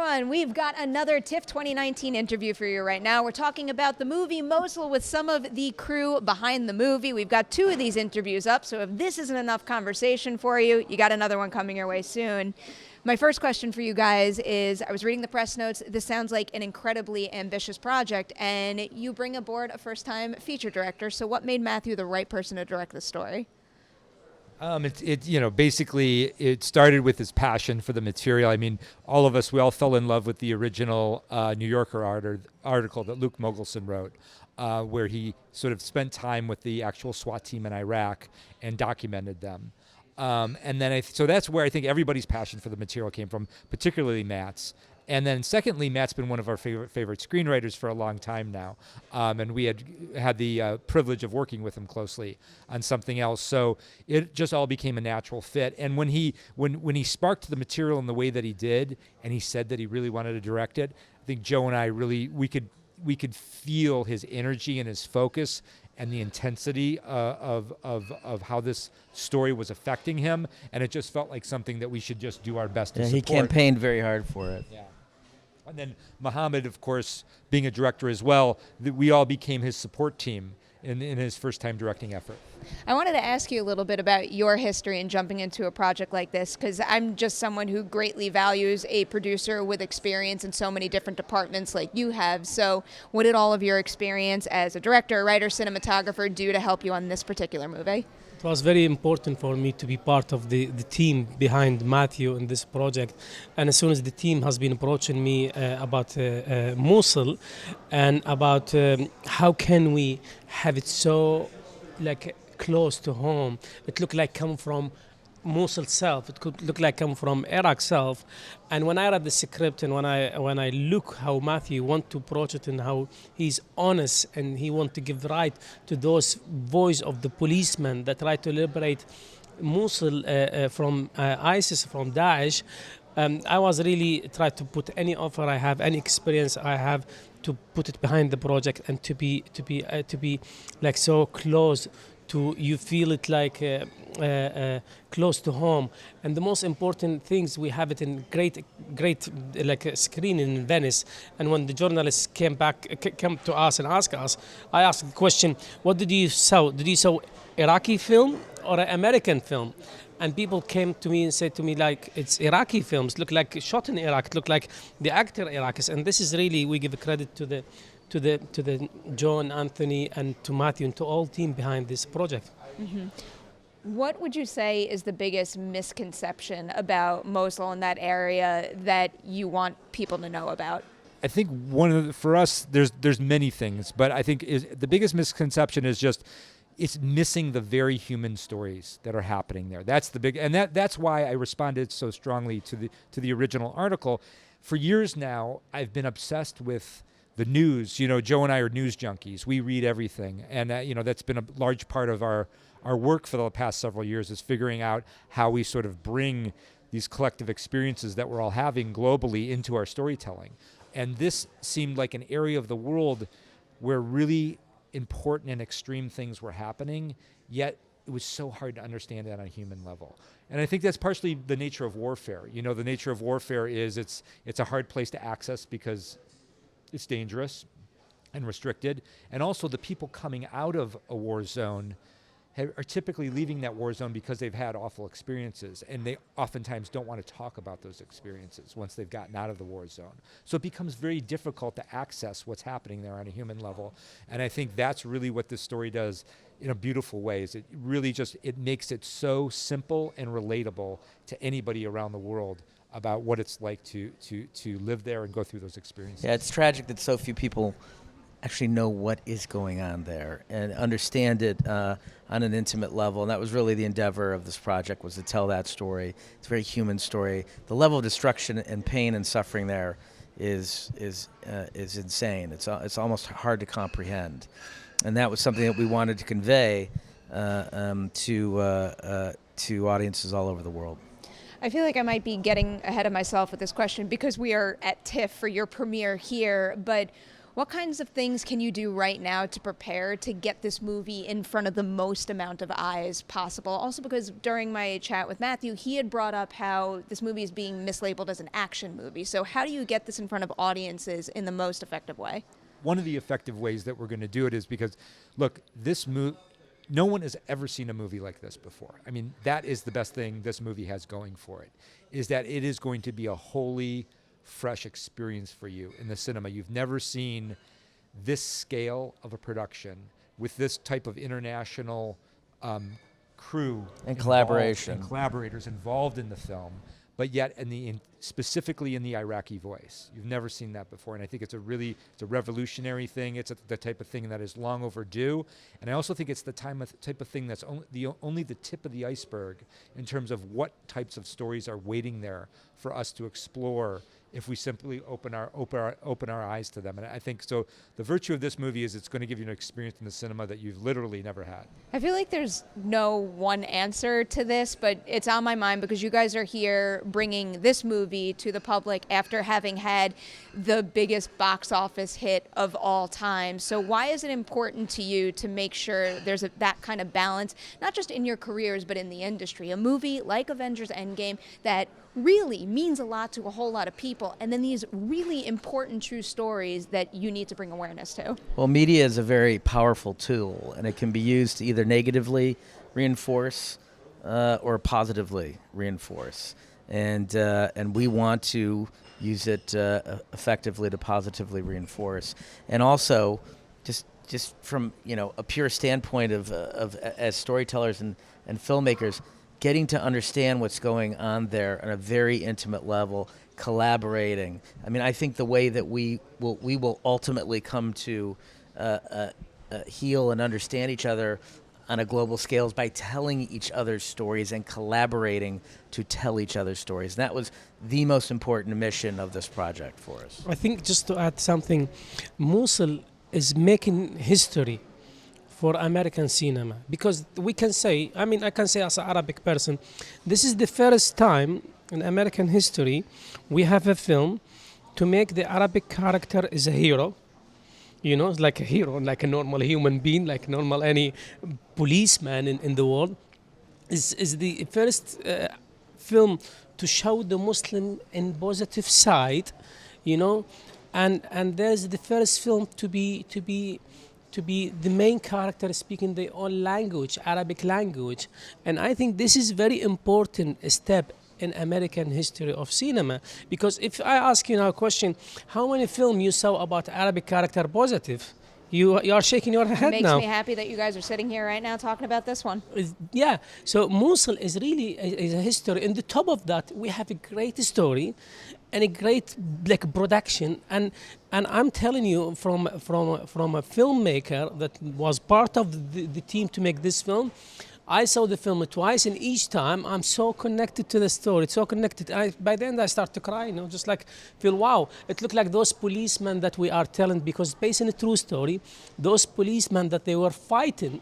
everyone. We've got another TIFF 2019 interview for you right now. We're talking about the movie Mosul with some of the crew behind the movie. We've got 2 of these interviews up, so if this isn't enough conversation for you, you got another one coming your way soon. My first question for you guys is, I was reading the press notes. This sounds like an incredibly ambitious project, and you bring aboard a first-time feature director. So what made Matthew the right person to direct the story? Basically it started with his passion for the material. I mean, all of us, we all fell in love with the original New Yorker article that Luke Mogelson wrote, where he sort of spent time with the actual SWAT team in Iraq and documented them. So that's where I think everybody's passion for the material came from, particularly Matt's. And then secondly, Matt's been one of our favorite screenwriters for a long time now. And we had the privilege of working with him closely on something else. So it just all became a natural fit. And when he sparked the material in the way that he did, and he said that he really wanted to direct it, I think Joe and I we could feel his energy and his focus and the intensity of how this story was affecting him. And it just felt like something that we should just do our best to support. He campaigned very hard for it. Yeah. And then Mohamed, of course, being a director as well, we all became his support team in his first time directing effort. I wanted to ask you a little bit about your history in jumping into a project like this, because I'm just someone who greatly values a producer with experience in so many different departments like you have. So what did all of your experience as a director, writer, cinematographer do to help you on this particular movie? It was very important for me to be part of the team behind Matthew in this project. And as soon as the team has been approaching me about Mosul and about how can we have it so close to home, it looked like come from Mosul self, it could look like come from Iraq self. And when I read the script and when I look how Matthew want to approach it and how he's honest and he want to give right to those voice of the policemen that try to liberate Mosul from ISIS, from Daesh, I was really trying to put any offer I have, any experience I have, to put it behind the project and to be like so close to, you feel it like close to home. And the most important things, we have it in great like a screen in Venice. And when the journalists came to us and asked us, I asked the question, what did you saw? Did you saw Iraqi film or an American film? And people came to me and said to me, like, it's Iraqi films, look like shot in Iraq, look like the actor Iraqis. And this is really, we give credit to the John, Anthony, and to Matthew, and to all team behind this project. Mm-hmm. What would you say is the biggest misconception about Mosul in that area that you want people to know about? I think for us, there's many things, but I think the biggest misconception is just it's missing the very human stories that are happening there. That's the big, and that's why I responded so strongly to the original article. For years now, I've been obsessed with the news. You know, Joe and I are news junkies. We read everything. And, that's been a large part of our work for the past several years, is figuring out how we sort of bring these collective experiences that we're all having globally into our storytelling. And this seemed like an area of the world where really important and extreme things were happening, yet it was so hard to understand that on a human level. And I think that's partially the nature of warfare. You know, the nature of warfare is it's a hard place to access because it's dangerous and restricted. And also the people coming out of a war zone are typically leaving that war zone because they've had awful experiences, and they oftentimes don't want to talk about those experiences once they've gotten out of the war zone. So it becomes very difficult to access what's happening there on a human level. And I think that's really what this story does in a beautiful way, is it really it makes it so simple and relatable to anybody around the world about what it's like to live there and go through those experiences. Yeah, it's tragic that so few people actually know what is going on there and understand it on an intimate level. And that was really the endeavor of this project, was to tell that story. It's a very human story. The level of destruction and pain and suffering there is insane. It's almost hard to comprehend. And that was something that we wanted to convey to audiences all over the world. I feel like I might be getting ahead of myself with this question because we are at TIFF for your premiere here, but What kinds of things can you do right now to prepare to get this movie in front of the most amount of eyes possible? Also, because during my chat with Matthew, he had brought up how this movie is being mislabeled as an action movie. So how do you get this in front of audiences in the most effective way? One of the effective ways that we're going to do it is because, look, no one has ever seen a movie like this before. I mean, that is the best thing this movie has going for it, is that it is going to be a wholly fresh experience for you in the cinema. You've never seen this scale of a production with this type of international crew and collaboration and collaborators involved in the film, but yet specifically in the Iraqi voice. You've never seen that before, and I think it's a revolutionary thing. It's the type of thing that is long overdue, and I also think it's the type of thing that's only the tip of the iceberg in terms of what types of stories are waiting there for us to explore if we simply open our eyes to them. And I think so the virtue of this movie is it's going to give you an experience in the cinema that you've literally never had. I feel like there's no one answer to this, but it's on my mind because you guys are here bringing this movie to the public after having had the biggest box office hit of all time. So why is it important to you to make sure there's that kind of balance, not just in your careers, but in the industry? A movie like Avengers Endgame that really means a lot to a whole lot of people, and then these really important true stories that you need to bring awareness to. Well, media is a very powerful tool, and it can be used to either negatively reinforce or positively reinforce. And we want to use it effectively to positively reinforce. And also, just from a pure standpoint of as storytellers and filmmakers, getting to understand what's going on there on a very intimate level, collaborating. I mean, I think the way that we will ultimately come to heal and understand each other on a global scale is by telling each other's stories and collaborating to tell each other's stories. And that was the most important mission of this project for us. I think just to add something, Mosul is making history for American cinema, because we can say, I can say as an Arabic person, this is the first time in American history we have a film to make the Arabic character is a hero, like a hero, like a normal human being, like normal any policeman in the world, is the first film to show the Muslim in positive side, and there's the first film to be the main character speaking their own language, Arabic language. And I think this is very important step in American history of cinema. Because if I ask you now a question, how many films you saw about Arabic character positive? You are shaking your head now. It makes me happy that you guys are sitting here right now talking about this one. Yeah, so Mosul is really is a history. In the top of that, we have a great story and a great production. And I'm telling you, from a filmmaker that was part of the team to make this film, I saw the film twice, and each time I'm so connected to the story, so connected. By the end, I start to cry, just like feel, wow. It looked like those policemen that we are telling, because based on a true story, those policemen that they were fighting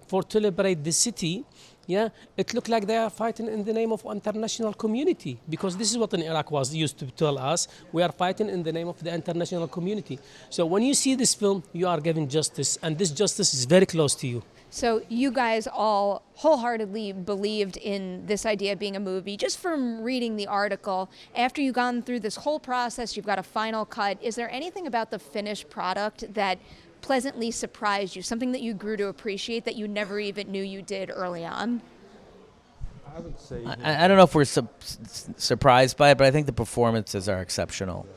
to liberate the city, it looked like they are fighting in the name of international community, because this is what in Iraq was used to tell us. We are fighting in the name of the international community. So when you see this film, you are given justice, and this justice is very close to you. So you guys all wholeheartedly believed in this idea of being a movie. Just from reading the article, after you've gone through this whole process, you've got a final cut. Is there anything about the finished product that pleasantly surprised you, something that you grew to appreciate that you never even knew you did early on? I would say I don't know if we're surprised by it, but I think the performances are exceptional.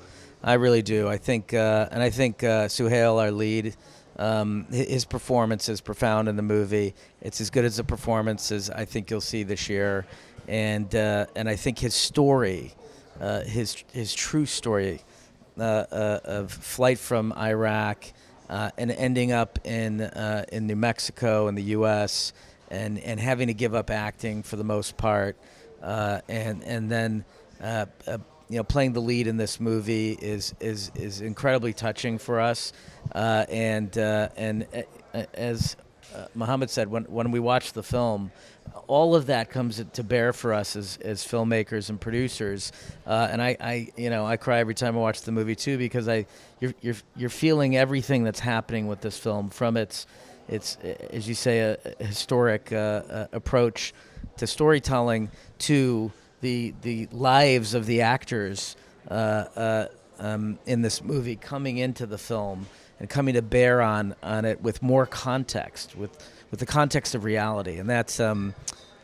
I really do. I think, Suhail, our lead, his performance is profound in the movie. It's as good as the performances I think you'll see this year, and I think his story, his true story of flight from Iraq and ending up in New Mexico in the U.S. and having to give up acting for the most part, and then playing the lead in this movie is incredibly touching for us. And as Mohamed said, when we watch the film, all of that comes to bear for us as filmmakers and producers, and I cry every time I watch the movie too, because you're feeling everything that's happening with this film, from its as you say, a historic approach to storytelling, to the lives of the actors in this movie coming into the film and coming to bear on it with more context, with the context of reality, and that's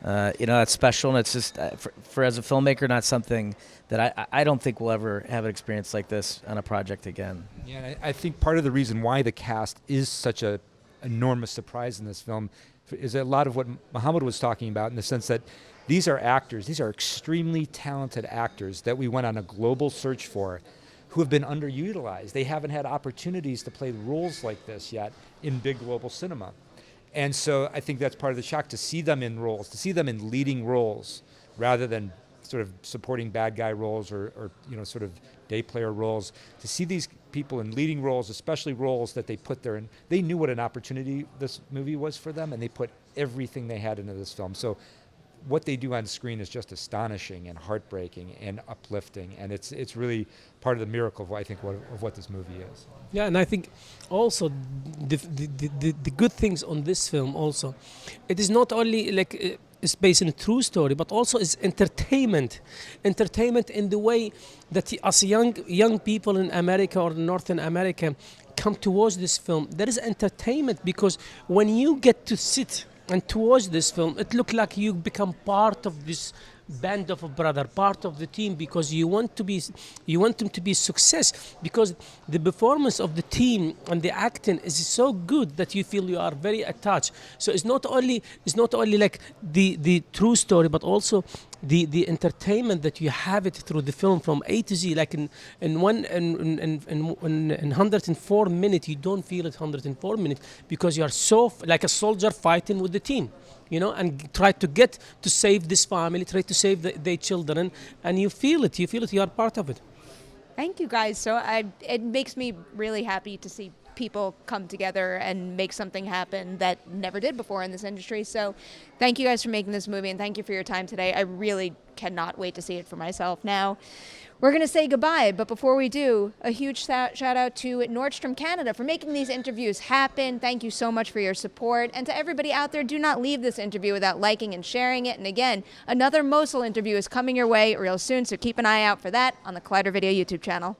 that's special, and it's just for as a filmmaker, not something that I don't think we'll ever have an experience like this on a project again. Yeah, and I think part of the reason why the cast is such a enormous surprise in this film is a lot of what Mohamed was talking about, in the sense that these are actors, these are extremely talented actors that we went on a global search for, who have been underutilized. They haven't had opportunities to play roles like this yet in big global cinema. And so I think that's part of the shock, to see them in roles, to see them in leading roles, rather than sort of supporting bad guy roles or sort of day player roles. To see these people in leading roles, especially roles that they put there in, they knew what an opportunity this movie was for them, and they put everything they had into this film. So what they do on screen is just astonishing and heartbreaking and uplifting, and it's really part of the miracle of, I think, of what this movie is. Yeah, and I think also the good things on this film also, it is not only like it's based on a true story, but also is entertainment in the way that us young people in America or Northern America come to watch this film. There is entertainment, because when you get to sit and to watch this film, it looks like you become part of this band of a brother, part of the team, because you want them to be success, because the performance of the team and the acting is so good that you feel you are very attached. So it's not only like the true story, but also the entertainment that you have it through the film from A to Z. Like in 104 minutes, you don't feel it 104 minutes, because you are so like a soldier fighting with the team, and try to get to save this family, try to save their children, and you feel it, you are part of it. Thank you guys. So it makes me really happy to see people come together and make something happen that never did before in this industry. So thank you guys for making this movie, and thank you for your time today. I really cannot wait to see it for myself. Now, we're going to say goodbye, but before we do, a huge shout out to Nordstrom Canada for making these interviews happen. Thank you so much for your support. And to everybody out there, do not leave this interview without liking and sharing it. And again, another Mosul interview is coming your way real soon, so keep an eye out for that on the Collider Video YouTube channel.